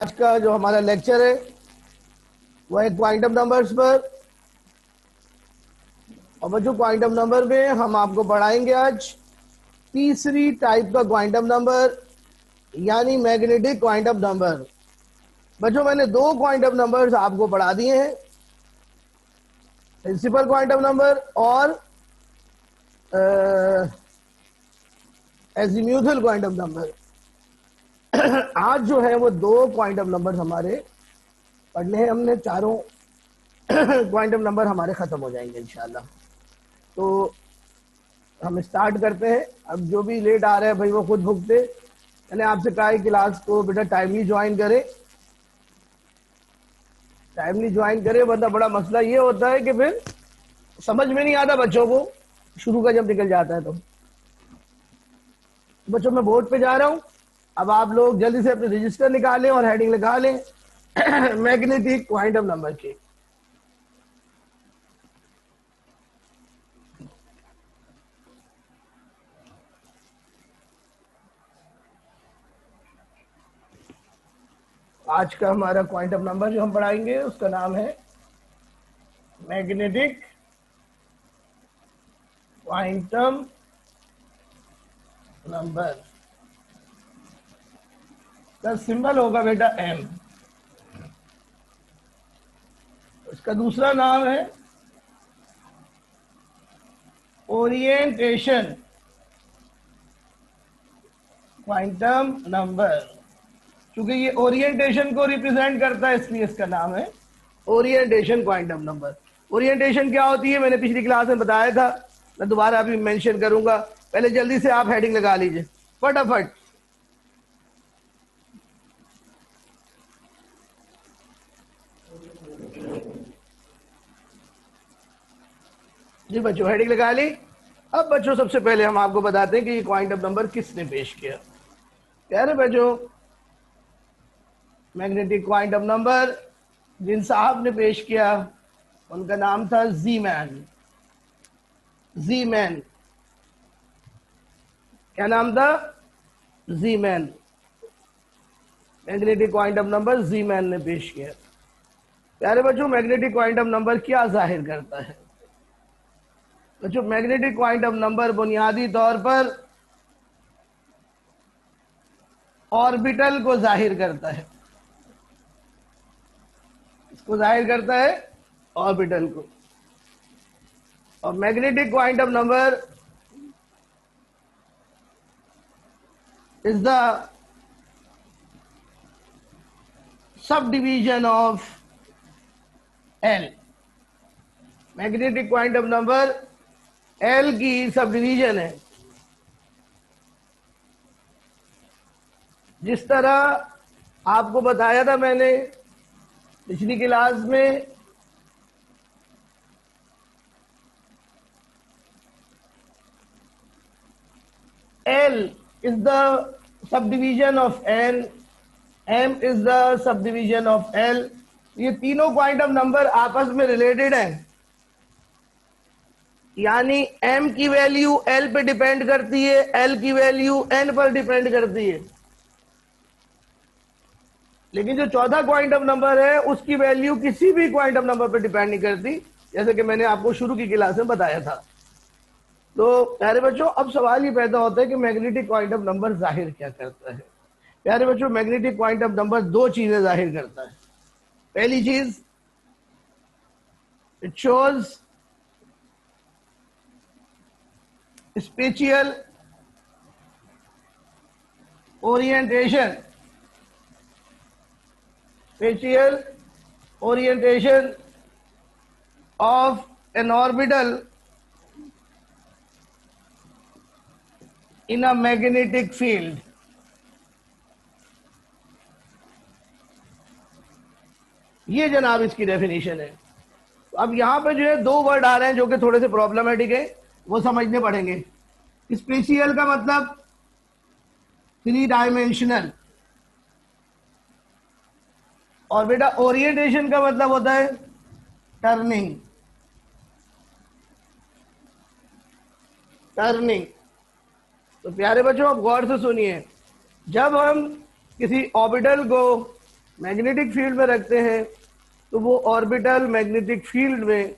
आज का जो हमारा लेक्चर है वो है क्वांटम नंबर्स पर। और बच्चों क्वांटम नंबर में हम आपको पढ़ाएंगे आज तीसरी टाइप का क्वांटम नंबर यानी मैग्नेटिक क्वांटम नंबर। बच्चों मैंने दो क्वांटम नंबर्स आपको पढ़ा दिए हैं, प्रिंसिपल क्वांटम नंबर और एजीम्यूथल क्वांटम नंबर। आज जो है वो दो क्वांटम नंबर हमारे पढ़ने हैं हमने, चारों क्वांटम नंबर हमारे खत्म हो जाएंगे इंशाल्लाह। तो हम स्टार्ट करते हैं। अब जो भी लेट आ रहे हैं भाई वो खुद भुगते। मैंने आपसे कहा है क्लास को बेटा टाइमली ज्वाइन करें, टाइमली ज्वाइन करें, वरना बड़ा मसला ये होता है कि फिर समझ में नहीं आता बच्चों को शुरू का जब निकल जाता है। तो बच्चों मैं बोर्ड पे जा रहा हूं, अब आप लोग जल्दी से अपने रजिस्टर निकालें और हेडिंग लगा लें मैग्नेटिक क्वांटम नंबर की। आज का हमारा क्वांटम नंबर जो हम पढ़ाएंगे उसका नाम है मैग्नेटिक क्वांटम नंबर। का सिंबल होगा बेटा एम। उसका दूसरा नाम है ओरिएंटेशन क्वांटम नंबर। क्योंकि ये ओरिएंटेशन को रिप्रेजेंट करता है इसलिए इसका नाम है ओरिएंटेशन क्वांटम नंबर। ओरिएंटेशन क्या होती है मैंने पिछली क्लास में बताया था, मैं दोबारा अभी मेंशन करूंगा। पहले जल्दी से आप हेडिंग लगा लीजिए फटाफट। जी बच्चों हेडिंग लगा ली। अब बच्चों सबसे पहले हम आपको बताते हैं कि ये क्वांटम नंबर किसने पेश किया। कह रहे बच्चों मैग्नेटिक क्वांटम नंबर जिन साहब ने पेश किया उनका नाम था ज़ीमैन। ज़ीमैन, क्या नाम था? ज़ीमैन। मैग्नेटिक क्वांटम नंबर ज़ीमैन ने पेश किया। प्यारे बच्चों मैग्नेटिक क्वांटम नंबर क्या जाहिर करता है? बच्चों मैग्नेटिक क्वांटम नंबर बुनियादी तौर पर ऑर्बिटल को जाहिर करता है। इसको जाहिर करता है ऑर्बिटल को। और magnetic quantum number is the sub division of L. Magnetic quantum number L की सब डिवीजन है। जिस तरह आपको बताया था मैंने पिछली क्लास में L is the subdivision of N, M is the subdivision of L। ये तीनों क्वांटम नंबर आपस में रिलेटेड हैं, यानी M की वैल्यू L पे डिपेंड करती है, L की वैल्यू N पर डिपेंड करती है। लेकिन जो चौथा क्वांटम नंबर है उसकी वैल्यू किसी भी क्वांटम नंबर पर डिपेंड नहीं करती, जैसे कि मैंने आपको शुरू की क्लास में बताया था। तो प्यारे बच्चों अब सवाल ये पैदा होता है कि मैग्नेटिक क्वांटम नंबर जाहिर क्या करता है। प्यारे बच्चों मैग्नेटिक क्वांटम नंबर दो चीजें जाहिर करता है। पहली चीज, it shows spatial orientation. spatial orientation of an orbital in a magnetic field। ये जनाब इसकी डेफिनेशन है। अब यहां पे जो है दो वर्ड आ रहे हैं जो कि थोड़े से प्रॉब्लमेटिक है, वो समझने पड़ेंगे। स्पेशियल का मतलब थ्री डायमेंशनल, और बेटा ओरिएंटेशन का मतलब होता है टर्निंग। टर्निंग। तो प्यारे बच्चों आप गौर से सुनिए, जब हम किसी ऑर्बिटल को मैग्नेटिक फील्ड में रखते हैं तो वो ऑर्बिटल मैग्नेटिक फील्ड में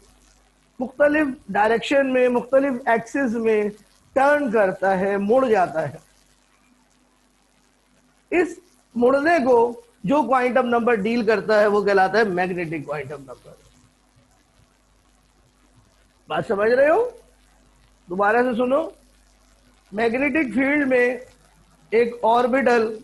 मुख्तलिफ डायरेक्शन में, मुख्तलिफ एक्सिस में टर्न करता है, मुड़ जाता है। इस मुड़ने को जो क्वांटम नंबर डील करता है वो कहलाता है मैग्नेटिक क्वांटम नंबर। बात समझ रहे हो? दोबारा से सुनो। मैग्नेटिक फील्ड में एक ऑर्बिटल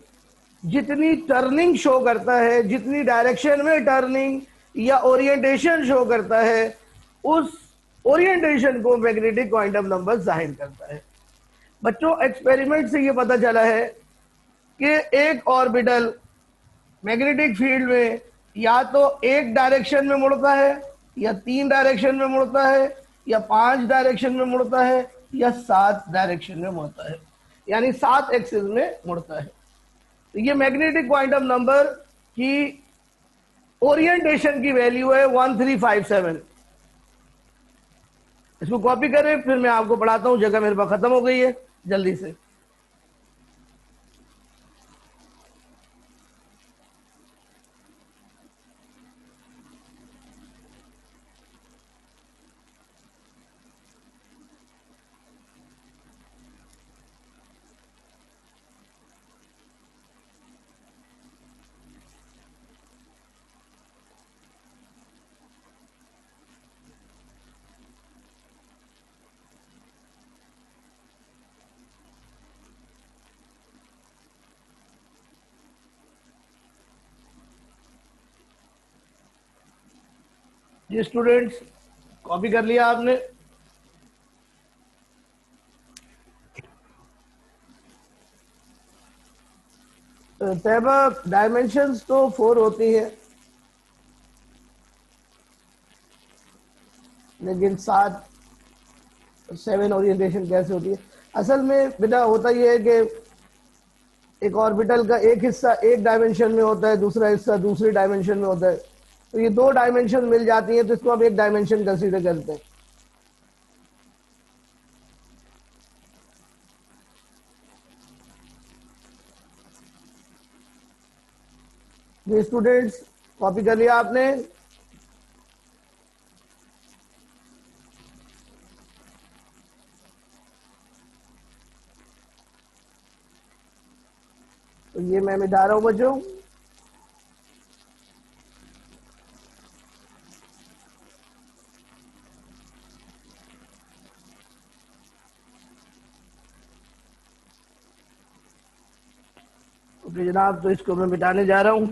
जितनी टर्निंग शो करता है, जितनी डायरेक्शन में टर्निंग या ओरिएंटेशन शो करता है, उस ओरिएंटेशन को मैग्नेटिक क्वांटम नंबर जाहिर करता है। बच्चों, एक्सपेरिमेंट से ये पता चला है कि एक ऑर्बिटल मैग्नेटिक फील्ड में या तो एक डायरेक्शन में मुड़ता है, या 3 डायरेक्शन में मुड़ता है, या 5 डायरेक्शन में मुड़ता है, या 7 डायरेक्शन में मुड़ता है, यानी 7 एक्सिस में मुड़ता है। तो ये मैग्नेटिक क्वांटम नंबर की ओरिएंटेशन की वैल्यू है 1357। इसको कॉपी करें, फिर मैं आपको पढ़ाता हूं। जगह मेरे पास खत्म हो गई है, जल्दी से। जी स्टूडेंट्स, कॉपी कर लिया आपने? तैयबा, डायमेंशंस तो 4 होती है, लेकिन 7 ओरिएंटेशन कैसे होती है? असल में बेटा होता यह है कि एक ऑर्बिटल का एक हिस्सा एक डायमेंशन में होता है, दूसरा हिस्सा दूसरी डायमेंशन में होता है। तो ये 2 डायमेंशन मिल जाती हैं, तो इसको आप एक डायमेंशन कंसीडर करते हैं। ये स्टूडेंट्स, कॉपी कर लिया आपने? तो ये मैं मिटा रहा हूं बच्चों। ओके जनाब, तो इसको मैं मिटाने जा रहा हूं।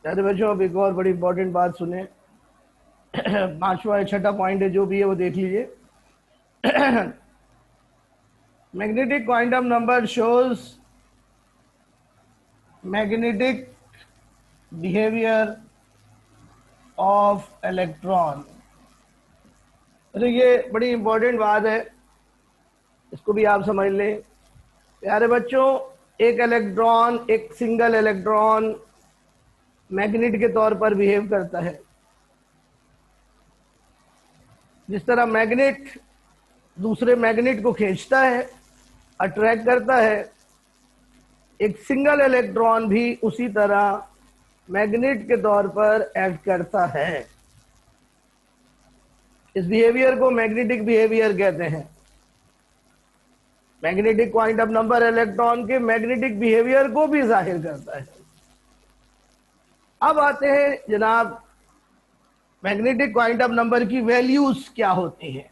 प्यारे बच्चों, अब एक और बड़ी इंपॉर्टेंट बात सुने। 5वां या 6ठा पॉइंट है, जो भी है वो देख लीजिए। Magnetic quantum number shows magnetic behaviour of electron. तो ये बड़ी इंपॉर्टेंट बात है, इसको भी आप समझ लें। प्यारे बच्चों, एक इलेक्ट्रॉन, एक सिंगल इलेक्ट्रॉन मैग्नेट के तौर पर बिहेव करता है। जिस तरह मैग्नेट दूसरे मैग्नेट को खींचता है, अट्रैक्ट करता है, एक सिंगल इलेक्ट्रॉन भी उसी तरह मैग्नेट के तौर पर एक्ट करता है। इस बिहेवियर को मैग्नेटिक बिहेवियर कहते हैं। मैग्नेटिक क्वांटम नंबर इलेक्ट्रॉन के मैग्नेटिक बिहेवियर को भी जाहिर करता है। अब आते हैं जनाब, मैग्नेटिक क्वांटम नंबर की वैल्यूज क्या होती हैं?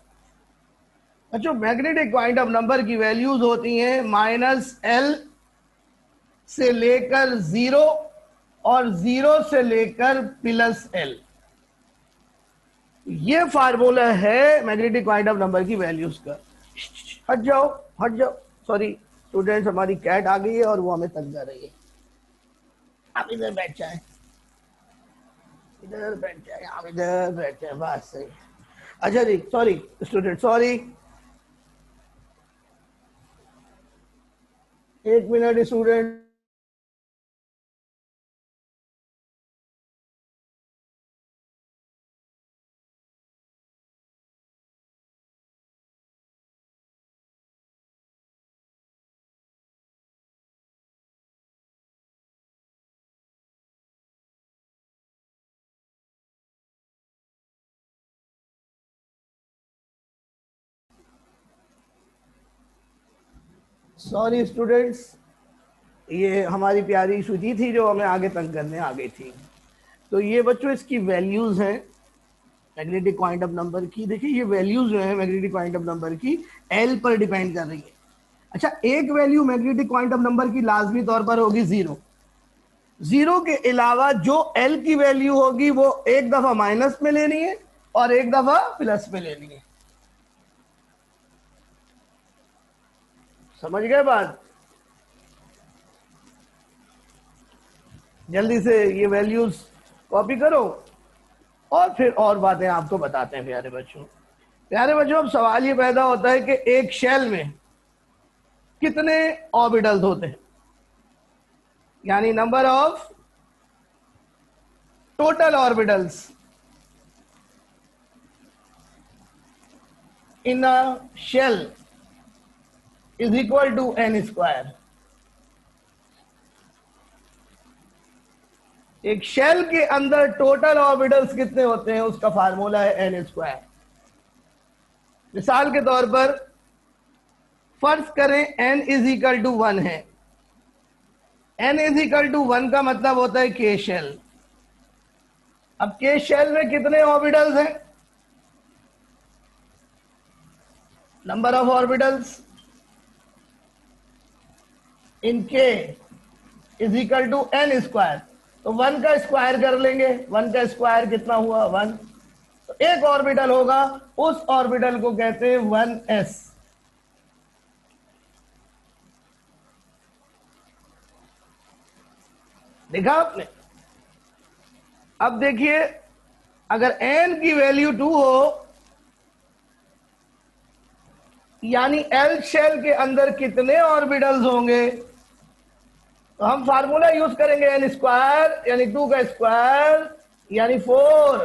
बच्चों, मैग्नेटिक क्वांटम नंबर की वैल्यूज होती हैं -L से लेकर 0 और 0 से लेकर +L। ये फार्मूला है मैग्नेटिक क्वांटम नंबर की वैल्यूज का। हट जाओ, हट जाओ, सॉरी स्टूडेंट्स, हमारी कैट आ गई है और वो हमें तंग कर रही है। आप इधर बैठ जाए, इधर बैठ जाए, आप इधर बैठ जाए, बस सही। अच्छा जी, सॉरी स्टूडेंट, सॉरी। एक मिनट स्टूडेंट। सॉरी स्टूडेंट्स, ये हमारी प्यारी श्रुति थी जो हमें आगे तंग करने आ गई थी। तो ये बच्चों इसकी वैल्यूज हैं मैग्नेटिक क्वांटम नंबर की। देखिए ये वैल्यूज जो है मैग्नेटिक क्वांटम नंबर की एल पर डिपेंड कर रही है। अच्छा, एक वैल्यू मैग्नेटिक क्वांटम नंबर की लाजमी तौर पर होगी जीरो। जीरो के अलावा जो एल की वैल्यू होगी वो एक दफा माइनस में लेनी है और एक दफा प्लस में लेनी है। समझ गए बात? जल्दी से ये वैल्यूज कॉपी करो और फिर और बातें आपको बताते हैं प्यारे बच्चों। प्यारे बच्चों, अब सवाल ये पैदा होता है कि एक शेल में कितने ऑर्बिटल्स होते हैं, यानी number of total orbitals in a shell is equal to N square. एक शेल के अंदर टोटल ऑर्बिटल्स कितने होते हैं उसका फार्मूला है एन स्क्वायर। मिसाल के तौर पर फर्ज करें n is equal to one है। N is equal to one का मतलब होता है के शेल। अब के शेल में कितने ऑर्बिटल्स हैं? Number of orbitals in K is equal to N square. तो वन का स्क्वायर कर लेंगे। वन का स्क्वायर कितना हुआ? वन। तो एक ऑर्बिटल होगा, उस ऑर्बिटल को कहते हैं वन एस। देखा आपने? अब देखिए, अगर एन की वैल्यू टू हो यानी एल शेल के अंदर कितने ऑर्बिटल्स होंगे, तो हम फार्मूला यूज करेंगे एन स्क्वायर यानी टू का स्क्वायर यानी फोर।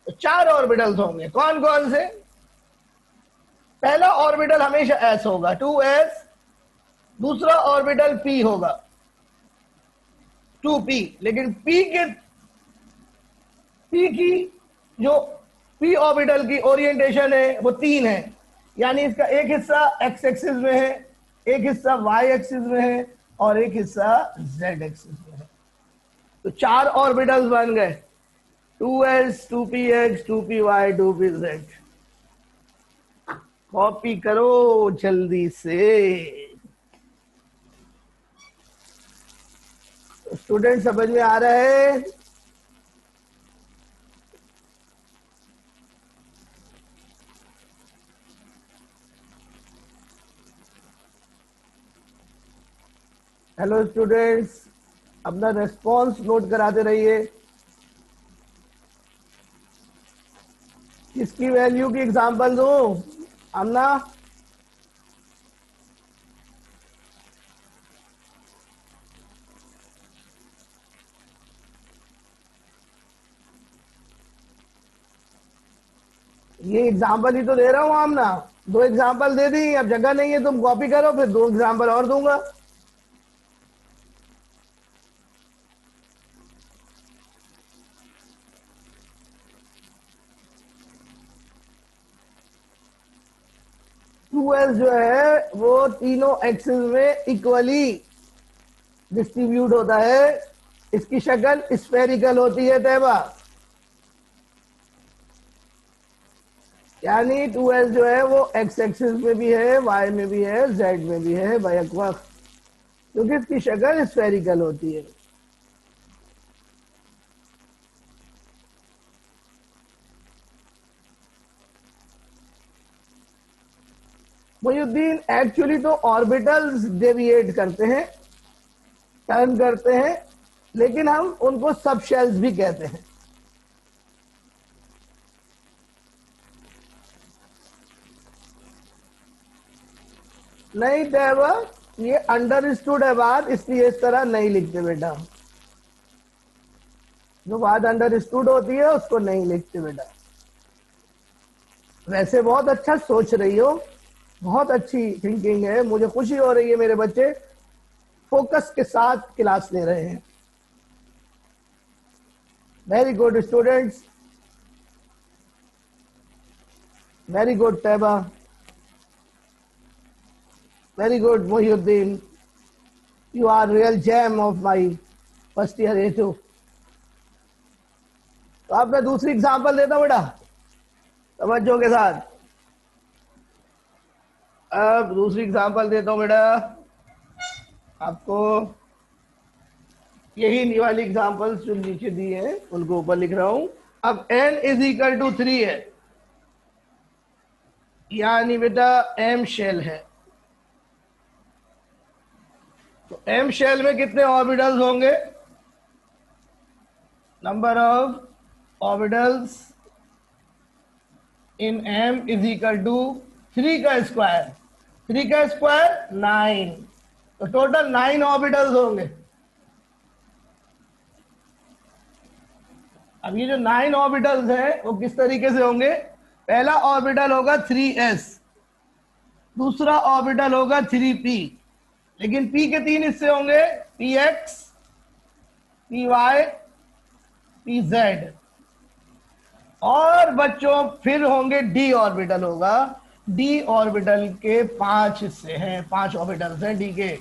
तो चार ऑर्बिटल्स होंगे। कौन कौन से? पहला ऑर्बिटल हमेशा एस होगा, टू एस। दूसरा ऑर्बिटल पी होगा, टू पी। लेकिन पी की जो पी ऑर्बिटल की ओरिएंटेशन है वो तीन है, यानी इसका एक हिस्सा एक्स एक्सिस में है, एक हिस्सा वाई एक्सिस में है और एक हिस्सा जेड एक्सिस में है। तो चार ऑर्बिटल्स बन गए, two S, two P X, two P Y, two P Z. Copy करो जल्दी से। स्टूडेंट समझ में आ रहा है? हेलो स्टूडेंट्स, अपना रेस्पॉन्स नोट कराते रहिए। किसकी वैल्यू की एग्जांपल दूं? आमना? ये एग्जांपल ही तो दे रहा हूं आमना। दो एग्जांपल दे दी, अब जगह नहीं है, तुम कॉपी करो, फिर दो एग्जांपल और दूंगा। टू एस जो है वो तीनों एक्सिस में इक्वली डिस्ट्रीब्यूट होता है। इसकी शक्ल स्फेरिकल होती है तैयबा, यानी टू एस जो है वो एक्स एक्सिस में भी है, वाई में भी है, जेड में भी है बैक वक्त, क्योंकि इसकी शक्ल स्फेरिकल होती है। मोयुद्दीन, एक्चुअली तो ऑर्बिटल्स डेविएट करते हैं, टर्न करते हैं, लेकिन हम उनको सब शेल्स भी कहते हैं। नहीं तैयबा, ये अंडरस्टूड है बात, इसलिए इस तरह नहीं लिखते बेटा। जो बात अंडरस्टूड होती है उसको नहीं लिखते बेटा। वैसे बहुत अच्छा सोच रही हो, बहुत अच्छी थिंकिंग है, मुझे खुशी हो रही है मेरे बच्चे फोकस के साथ क्लास ले रहे हैं। Very good students, very good Taiba, very good Mohiuddin, you are real gem of my first year A2। तो अब मैं दूसरी एग्जाम्पल देता हूं बेटा, तवज्जो के साथ। अब दूसरी एग्जाम्पल देता हूं बेटा आपको। यही वाली एग्जाम्पल्स जो नीचे दी है उनको ऊपर लिख रहा हूं। अब n इज इक्वल टू 3 है, यानी बेटा m शेल है। तो m शेल में कितने ऑर्बिटल्स होंगे? Number of orbitals in m is equal to 3 का स्क्वायर। 3 का स्क्वायर 9, तो टोटल 9 ऑर्बिटल्स होंगे। अब ये जो 9 ऑर्बिटल्स हैं वो किस तरीके से होंगे? पहला ऑर्बिटल होगा 3s, दूसरा ऑर्बिटल होगा 3p, लेकिन p के 3 हिस्से होंगे, px, py, pz। और बच्चों फिर होंगे d ऑर्बिटल होगा। d ऑर्बिटल के 5 हिस्से हैं, 5 ऑर्बिटल्स हैं d के।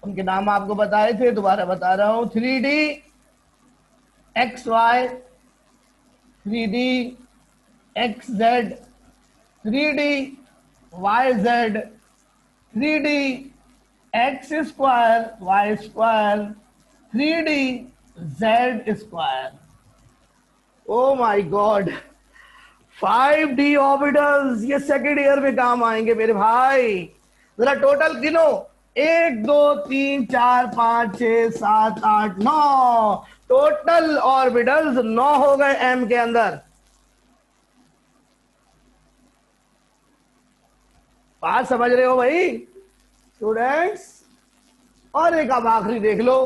उनके नाम आपको बताए थे, दोबारा बता रहा हूं। 3d xy, 3d xz, 3d yz, 3d x square y square, 3d z square. Oh my God, 5d orbitals, ये सेकेंड ईयर में काम आएंगे मेरे भाई। जरा टोटल गिनो, 1 2 3 4 5 6 7 8 9, टोटल ऑर्बिटल्स 9 हो गए m के अंदर। बात समझ रहे हो भाई स्टूडेंट्स? और एक अब आखिरी देख लो,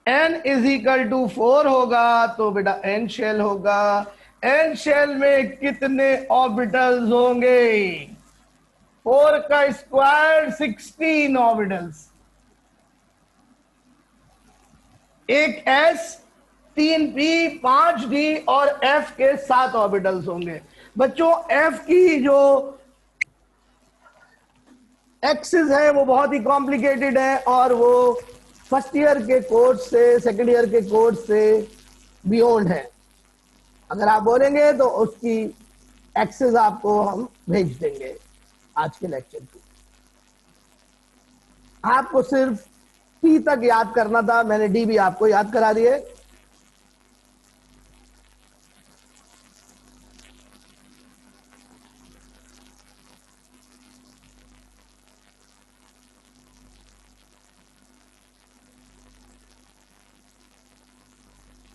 n इज इक्वल टू 4 होगा तो बेटा n शेल होगा। n शेल में कितने ऑर्बिटल्स होंगे? 4 का स्क्वायर 16 ऑर्बिटल्स। एक s, 3p, 5d और f के 7 ऑर्बिटल्स होंगे। बच्चों f की जो एक्सिस है वो बहुत ही कॉम्प्लिकेटेड है, और वो फर्स्ट ईयर के कोर्स से, सेकेंड ईयर के कोर्स से बियॉन्ड है। अगर आप बोलेंगे तो उसकी एक्सेस आपको हम भेज देंगे आज के लेक्चर की। आपको सिर्फ पी तक याद करना था, मैंने डी भी आपको याद करा दिए।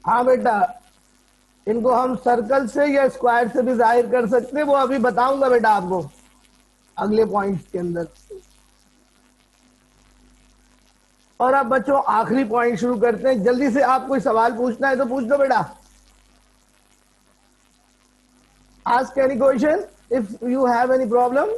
हाँ बेटा, इनको हम सर्कल से या स्क्वायर से भी जाहिर कर सकते हैं, वो अभी बताऊंगा बेटा आपको अगले पॉइंट्स के अंदर। और अब बच्चों आखिरी पॉइंट शुरू करते हैं। जल्दी से, आप कोई सवाल पूछना है तो पूछ दो बेटा। Ask any question if you have any problem.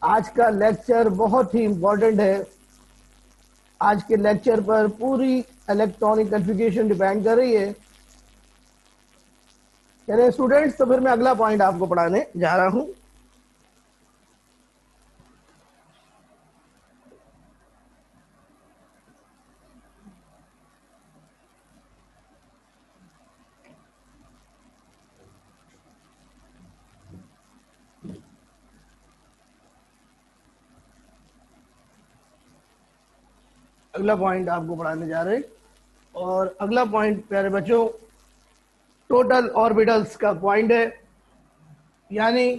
आज का लेक्चर बहुत ही इंपॉर्टेंट है। आज के लेक्चर पर पूरी इलेक्ट्रॉनिक कॉन्फ़िगरेशन डिपेंड कर रही है। चलिए स्टूडेंट्स, तो फिर मैं अगला पॉइंट आपको पढ़ाने जा रहा हूं। अगला पॉइंट आपको पढ़ाने जा रहे हैं, और अगला पॉइंट प्यारे बच्चों टोटल ऑर्बिटल्स का पॉइंट है। यानी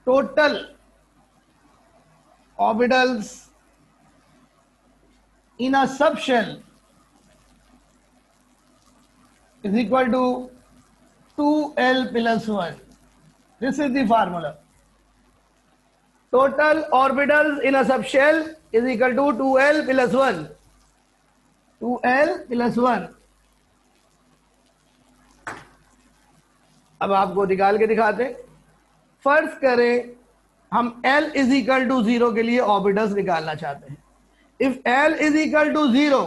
total orbitals in a subshell is equal to 2l plus 1. This is the formula. Total orbitals in a subshell is equal to 2l plus 1. 2l plus 1. अब आपको निकाल के दिखाते हैं। फर्ज करें हम l इज इक्वल टू 0 के लिए ऑर्बिटल्स निकालना चाहते हैं। If l is equal to 0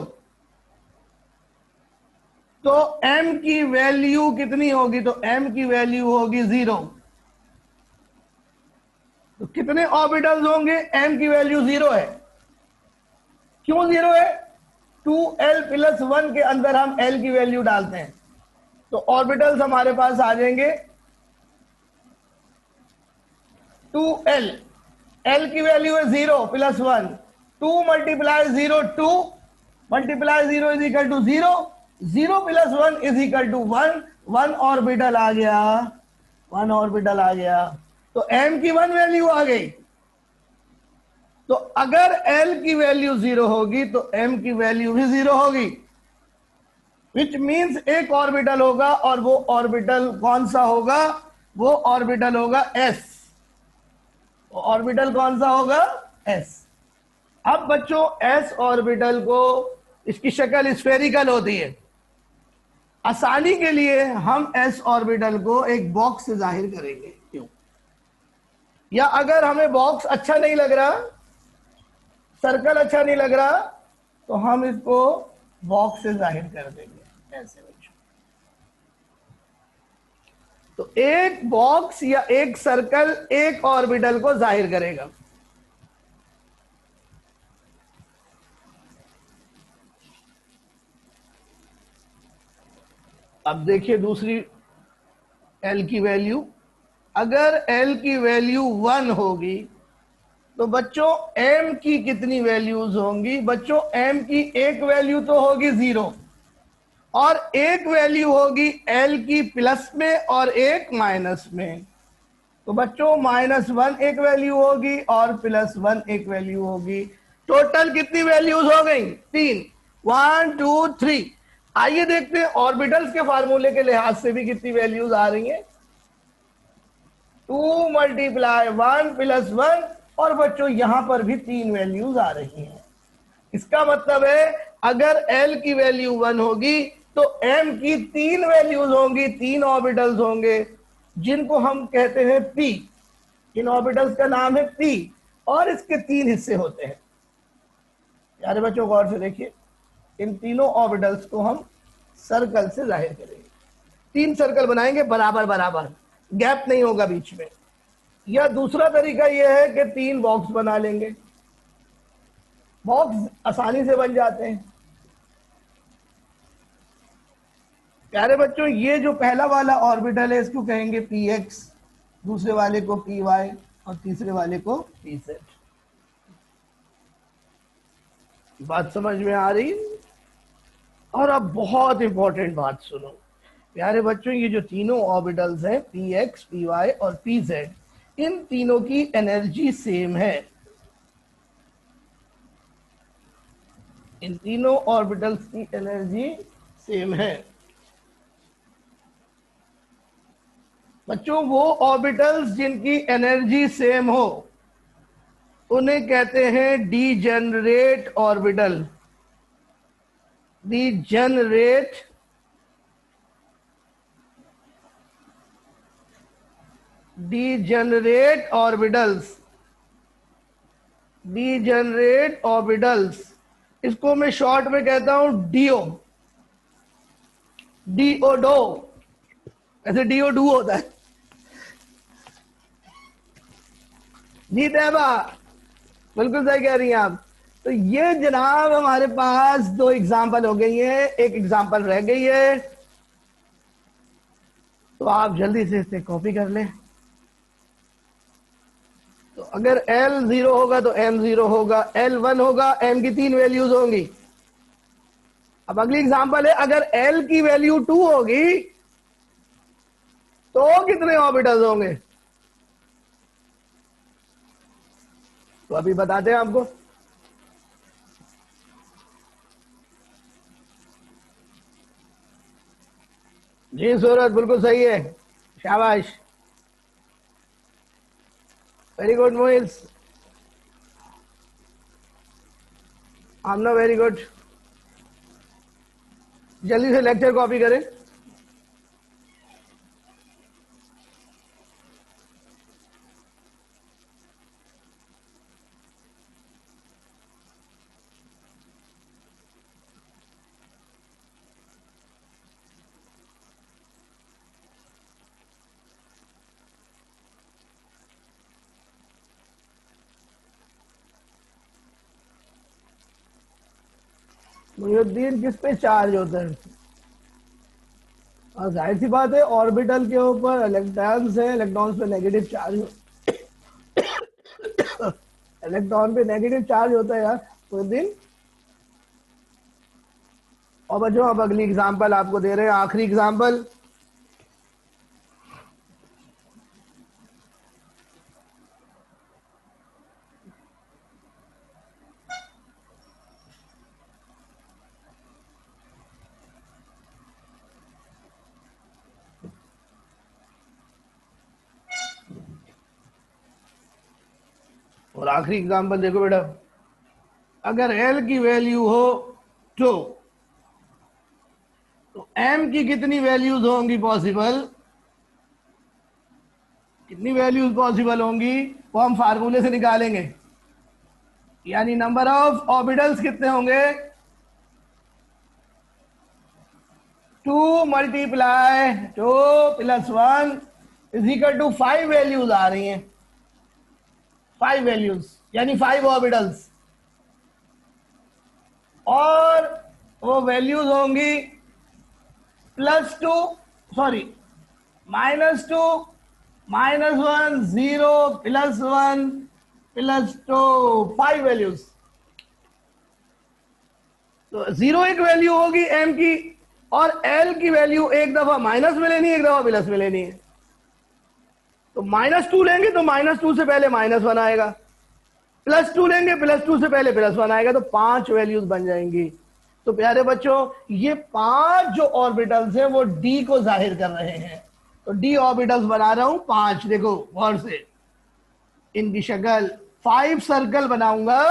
तो m की वैल्यू कितनी होगी? तो m की वैल्यू होगी 0। तो कितने ऑर्बिटल्स होंगे? m की वैल्यू 0 है। क्यों 0 है? 2l प्लस 1 के अंदर हम l की वैल्यू डालते हैं तो ऑर्बिटल्स हमारे पास आ जाएंगे 2l। l की वैल्यू है 0 plus 1। 2 multiply 0 2 multiply 0 is equal to 0। 0 plus 1 is equal to 1। 1 orbital आ गया। 1 ऑर्बिटल आ गया तो m की 1 वैल्यू आ गई। तो अगर l की वैल्यू 0 होगी तो m की वैल्यू भी 0 होगी, विच मीन्स एक ऑर्बिटल होगा और वो ऑर्बिटल कौन सा होगा? वो ऑर्बिटल होगा s। ऑर्बिटल कौन सा होगा? s। अब बच्चों s ऑर्बिटल को इसकी शक्ल स्फेरिकल होती है। आसानी के लिए हम s ऑर्बिटल को एक बॉक्स से जाहिर करेंगे। क्यों? या अगर हमें बॉक्स अच्छा नहीं लग रहा, सर्कल अच्छा नहीं लग रहा, तो हम इसको बॉक्स से जाहिर कर देंगे ऐसे। तो एक बॉक्स या एक सर्कल एक ऑर्बिटल को जाहिर करेगा। अब देखिए दूसरी l की वैल्यू, अगर l की वैल्यू 1 होगी तो बच्चों m की कितनी वैल्यूज होंगी? बच्चों m की एक वैल्यू तो होगी 0 और एक वैल्यू होगी l की प्लस में और एक माइनस में। तो बच्चों -1 एक वैल्यू होगी और +1 एक वैल्यू होगी। टोटल कितनी वैल्यूज हो गई? 3। 1 2 3। आइए देखते हैं ऑर्बिटल्स के फार्मूले के लिहाज से भी कितनी वैल्यूज आ रही हैं। 2 मल्टीप्लाई 1 प्लस 1 और बच्चों यहां पर भी 3 वैल्यूज आ रही हैं। इसका मतलब है अगर l की वैल्यू 1 होगी तो m की 3 वैल्यूज होंगी, 3 ऑर्बिटल्स होंगे जिनको हम कहते हैं p। इन ऑर्बिटल्स का नाम है p और इसके 3 हिस्से होते हैं। प्यारे बच्चों गौर से देखिए, इन तीनों ऑर्बिटल्स को हम सर्कल से जाहिर करेंगे। 3 सर्कल बनाएंगे बराबर बराबर, गैप नहीं होगा बीच में। या दूसरा तरीका यह है कि 3 बॉक्स बना लेंगे। बॉक्स आसानी से बन जाते हैं। प्यारे बच्चों ये जो पहला वाला ऑर्बिटल है इसको कहेंगे px, दूसरे वाले को py और तीसरे वाले को pz। बात समझ में आ रही? और अब बहुत इंपॉर्टेंट बात सुनो प्यारे बच्चों, ये जो तीनों ऑर्बिटल्स हैं px, py और pz, इन तीनों की एनर्जी सेम है। इन तीनों ऑर्बिटल्स की एनर्जी सेम है। बच्चों वो ऑर्बिटल्स जिनकी एनर्जी सेम हो उन्हें कहते हैं degenerate orbital. Degenerate orbitals. Degenerate orbitals इसको मैं शॉर्ट में कहता हूं डीओ। डीओ डो, ऐसे डीओ डू होता है। जी तैबा बिल्कुल सही कह रही हैं आप। तो ये जनाब हमारे पास 2 एग्जाम्पल हो गई है, एक एग्जाम्पल रह गई है, तो आप जल्दी से इसे कॉपी कर लें। तो अगर L 0 होगा तो M 0 होगा, L 1 होगा, M की 3 वैल्यूज होंगी। अब अगली एग्जाम्पल है, अगर L की वैल्यू 2 होगी तो कितने ऑर्बिटल्स होंगे? तो अभी बताते हैं आपको। जी सूरज बिल्कुल सही है, शाबाश, वेरी गुड मोइल्स, आमना वेरी गुड। जल्दी से लेक्चर कॉपी करें। मुहिउद्दीन किस पे चार्ज होता है? जाहिर सी बात है, ऑर्बिटल के ऊपर इलेक्ट्रॉन्स है, इलेक्ट्रॉन्स पे नेगेटिव चार्ज इलेक्ट्रॉन पे नेगेटिव चार्ज होता है यार मुहिउद्दीन। और बच्चों अब अगली एग्जांपल आपको दे रहे हैं, आखिरी एग्जांपल। और आखिरी एग्जांपल देखो बेटा, अगर एल की वैल्यू हो तो एम की कितनी वैल्यूज होंगी पॉसिबल, कितनी वैल्यूज पॉसिबल होंगी वो हम फार्मूले से निकालेंगे। यानी नंबर ऑफ ऑर्बिटल्स कितने होंगे, 2 multiply 2 plus 1 is equal to 5 values आ रही हैं, 5 वैल्यूज यानी 5 ऑर्बिटल्स। और वो वैल्यूज होंगी +2 सॉरी -2 -1 0 +1 +2 5 वैल्यूज। तो 0 एक वैल्यू होगी एम की, और एल की वैल्यू एक दफा माइनस में लेनी है, एक दफा प्लस में लेनी है। तो -2 लेंगे तो -2 से पहले -1 आएगा, +2 लेंगे +2 से पहले +1 आएगा, तो 5 वैल्यूज बन जाएंगी। तो प्यारे बच्चों ये 5 जो ऑर्बिटल्स हैं वो डी को जाहिर कर रहे हैं। तो डी ऑर्बिटल्स बना रहा हूं 5, देखो गौर से इनकी शक्ल 5 सर्कल बनाऊंगा।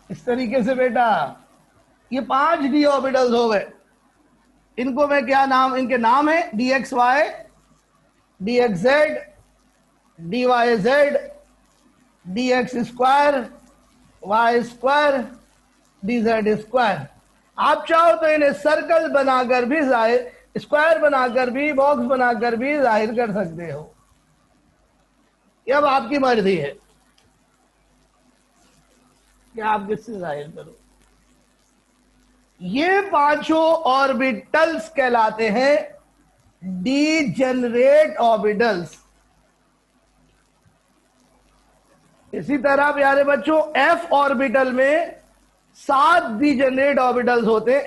इस तरीके से बेटा ये 5 डी ऑर्बिटल्स हो गए। इनको मैं क्या नाम, इनके नाम है dxy, dxz, dyz, dx square, y square, dz square. आप चाहो तो इन्हें सर्कल बनाकर भी जाहिर, स्क्वायर बनाकर भी, बॉक्स बनाकर भी जाहिर कर सकते हो, ये अब आपकी मर्जी है कि आप किससे जाहिर करो। ये 5 ऑर्बिटल्स कहलाते हैं डीजेनरेट ऑर्बिटल्स। इसी तरह प्यारे बच्चों एफ ऑर्बिटल में 7 डीजेनरेट ऑर्बिटल्स होते हैं,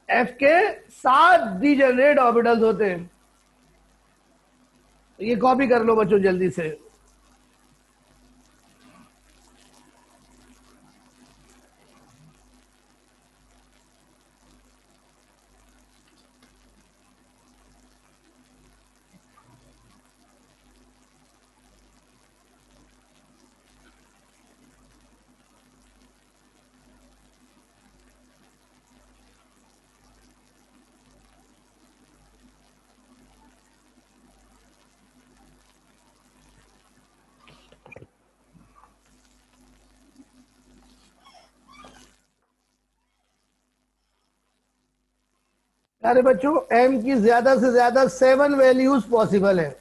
एफ के 7 डीजेनरेट ऑर्बिटल्स होते हैं। ये कॉपी कर लो बच्चों जल्दी से। अरे बच्चों एम की ज्यादा से ज्यादा 7 वैल्यूज पॉसिबल है,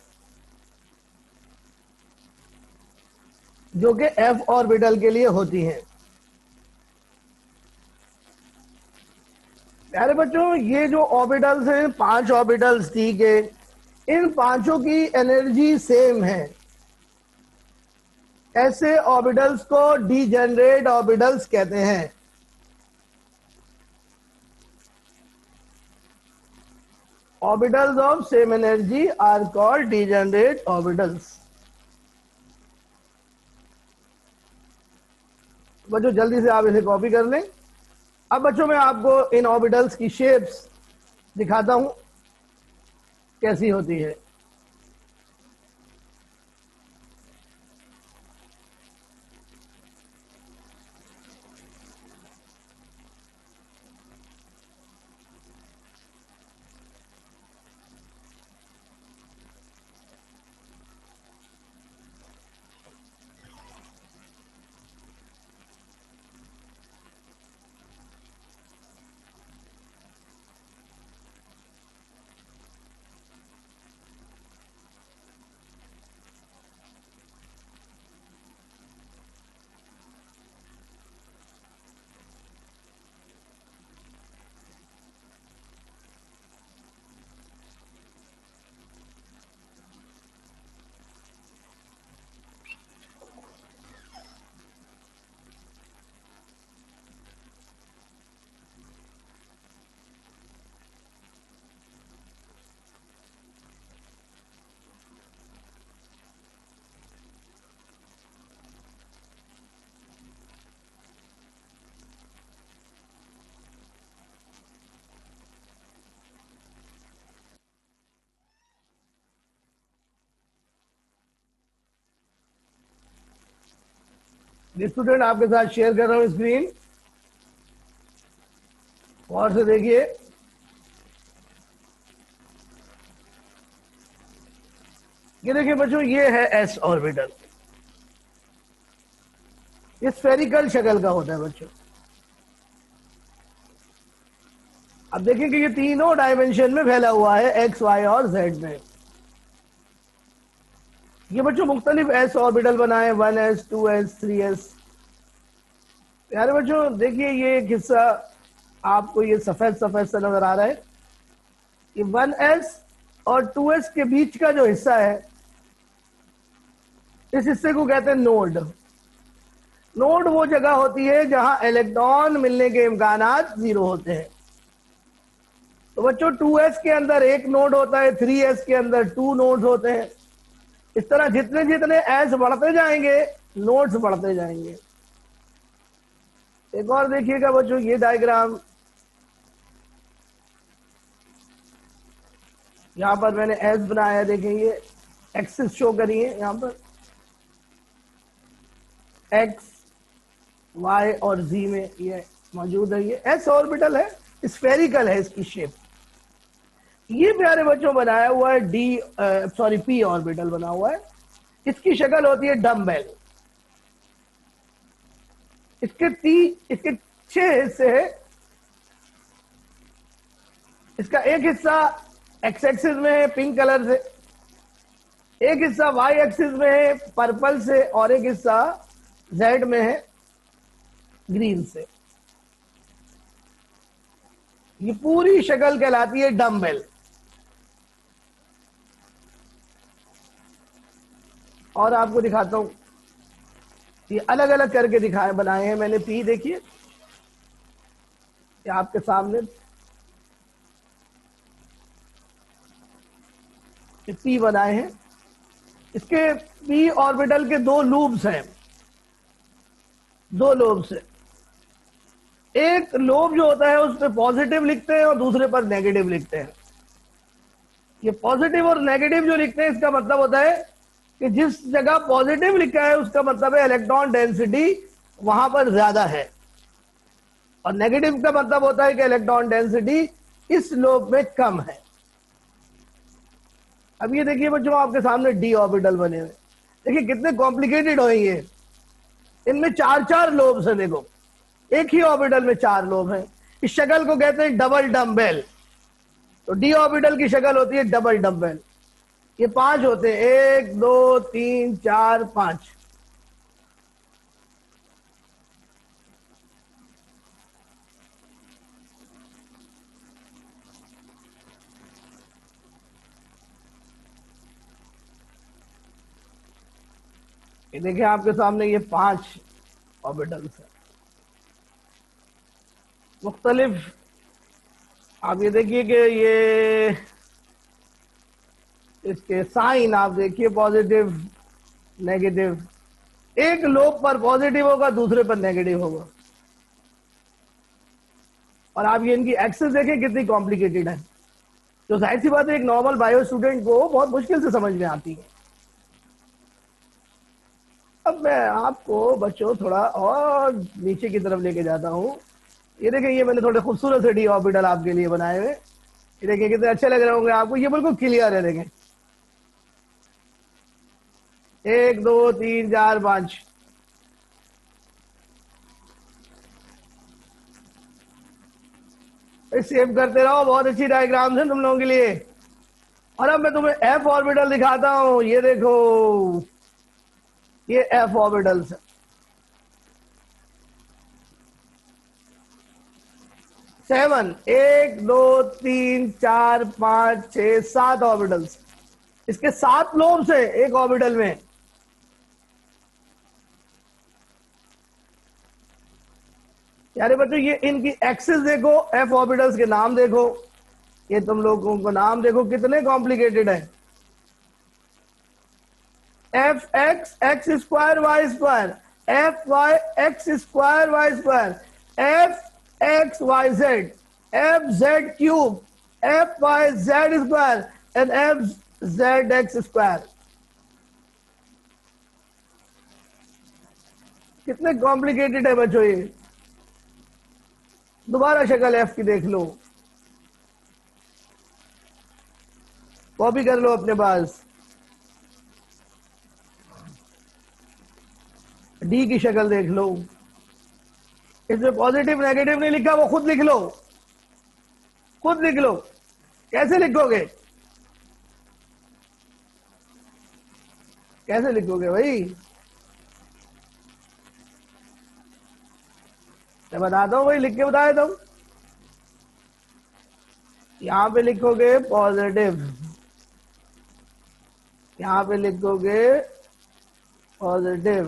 जो कि एफ ऑर्बिटल के लिए होती हैं। प्यारे बच्चों ये जो ऑर्बिटल्स हैं, 5 ऑर्बिटल्स, ठीक है, इन पांचों की एनर्जी सेम है। ऐसे ऑर्बिटल्स को डीजेनरेट ऑर्बिटल्स कहते हैं। Orbitals of same energy are called degenerate orbitals. बच्चों जल्दी से आप इसे कॉपी कर लें। अब बच्चों मैं आपको इन ऑर्बिटल्स की शेप्स दिखाता हूं कैसी होती है। स्टूडेंट आपके साथ शेयर कर रहा हूं स्क्रीन, और से देखिए। ये देखिए बच्चों, ये है एस ऑर्बिटल। ये स्फेरिकल शक्ल का होता है बच्चों। अब देखिए कि ये तीनों डायमेंशन में फैला हुआ है, एक्स वाई और जेड में। ये बच्चों मुख्तलिफ एस ऑर्बिटल बनाए, 1s 2s 3s। प्यारे बच्चों देखिए, ये एक हिस्सा आपको ये सफेद सफेद सा नजर आ रहा है। ये 1s और 2s के बीच का जो हिस्सा है, इस हिस्से को कहते हैं नोड। नोड वो जगह होती है जहां इलेक्ट्रॉन मिलने के इम्कानात जीरो होते हैं। तो बच्चों 2s के अंदर एक नोड होता है, 3s के अंदर 2 नोड्स होते हैं। इस तरह जितने जितने एस बढ़ते जाएंगे, नोड्स बढ़ते जाएंगे। एक और देखिएगा बच्चों, ये डायग्राम यहां पर मैंने एस बनाया, देखें ये एक्सिस शो करी है। यहां पर एक्स वाई और जी में ये मौजूद है। ये एस ऑर्बिटल है, स्फेरिकल है इसकी शेप। ये प्यारे बच्चों बनाया हुआ है पी ऑर्बिटल बना हुआ है। इसकी शक्ल होती है डम्बेल। इसके 6 हिस्से हैं। इसका एक हिस्सा एक्स एक्सिस में है पिंक कलर से, एक हिस्सा वाई एक्सिस में है पर्पल से, और एक हिस्सा जेड में है ग्रीन से। ये पूरी शक्ल कहलाती है डम्बेल। और आपको दिखाता हूं, ये अलग अलग करके दिखाए बनाए हैं मैंने। पी देखिए, ये आपके सामने पी बनाए हैं। इसके पी ऑर्बिटल के 2 लूब्स हैं, 2 लोब्स हैं। एक लोब जो होता है उस पर पॉजिटिव लिखते हैं और दूसरे पर नेगेटिव लिखते हैं। ये पॉजिटिव और नेगेटिव जो लिखते हैं, इसका मतलब होता है कि जिस जगह पॉजिटिव लिखा है उसका मतलब है इलेक्ट्रॉन डेंसिटी वहां पर ज्यादा है, और नेगेटिव का मतलब होता है कि इलेक्ट्रॉन डेंसिटी इस लोब में कम है। अब ये देखिए बच्चों, आपके सामने डी ऑर्बिटल बने हुए। देखिए कितने कॉम्प्लिकेटेड होंगे। इनमें 4-4 लोब्स हैं। देखो, एक ही ऑर्बिटल में 4 लोब हैं। इस शक्ल को कहते हैं डबल डम्बेल। तो डी ऑर्बिटल की शक्ल होती है डबल डम्बेल। ये 5 होते हैं, 1 2 3 4 5। ये देखिए आपके सामने ये 5 ऑर्बिटल्स हैं मुख्तलिफ। आप ये देखिए कि ये इसके साइन आप देखिए, पॉजिटिव नेगेटिव, एक लोब पर पॉजिटिव होगा दूसरे पर नेगेटिव होगा। और आप ये इनकी एक्सेस देखें कितनी कॉम्प्लिकेटेड है, तो जाहिर सी बात है एक नॉर्मल बायो स्टूडेंट को बहुत मुश्किल से समझ में आती है। अब मैं आपको बच्चों थोड़ा और नीचे की तरफ लेके जाता हूं। ये देखें, ये मैंने थोड़े खूबसूरत से डी ऑर्बिटल आपके लिए बनाए हुए। ये देखें कितने अच्छे लग रहे होंगे आपको, ये बिल्कुल क्लियर है। देखें 1 2 3 4 5, सेव करते रहो, बहुत अच्छी डायग्राम है तुम लोगों के लिए। और अब मैं तुम्हें एफ ऑर्बिटल दिखाता हूं। ये देखो, ये एफ ऑर्बिटल्स है। 7, 1 2 3 4 5 6 7 ऑर्बिटल्स। इसके 7 लोब्स हैं एक ऑर्बिटल में। यारे बच्चों, ये इनकी एक्सिस देखो, एफ ऑर्बिटल्स के नाम देखो, ये तुम लोगों को नाम देखो कितने कॉम्प्लिकेटेड है। F X X square Y square, F Y X square Y square, F X Y Z, F Z cube, F Y Z square and F Z X square. कितने कॉम्प्लिकेटेड है बच्चों ये। दोबारा शक्ल एफ की देख लो, copy कर लो अपने पास। डी की शक्ल देख लो, इसमें पॉजिटिव नेगेटिव नहीं लिखा, वो खुद लिख लो, खुद लिख लो। कैसे लिखोगे, कैसे लिखोगे भाई, मैं बताता हूं भाई, लिख के बताया तुम। यहां पे लिखोगे पॉजिटिव, यहां पे लिखोगे पॉजिटिव,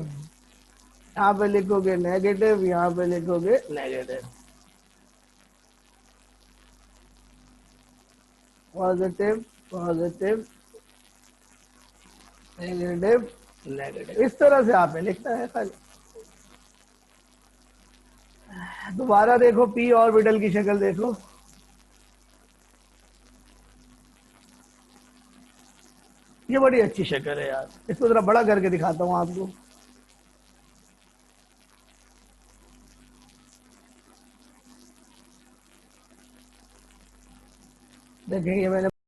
यहां पे लिखोगे नेगेटिव, यहां पे लिखोगे negative. Positive positive negative negative, इस तरह से आपने लिखना है खाली। दोबारा देखो, पी ऑर्बिटल की शक्ल देखो, ये बड़ी अच्छी शक्ल है यार। इसको जरा बड़ा करके दिखाता हूं आपको। देखिए, ये मैंने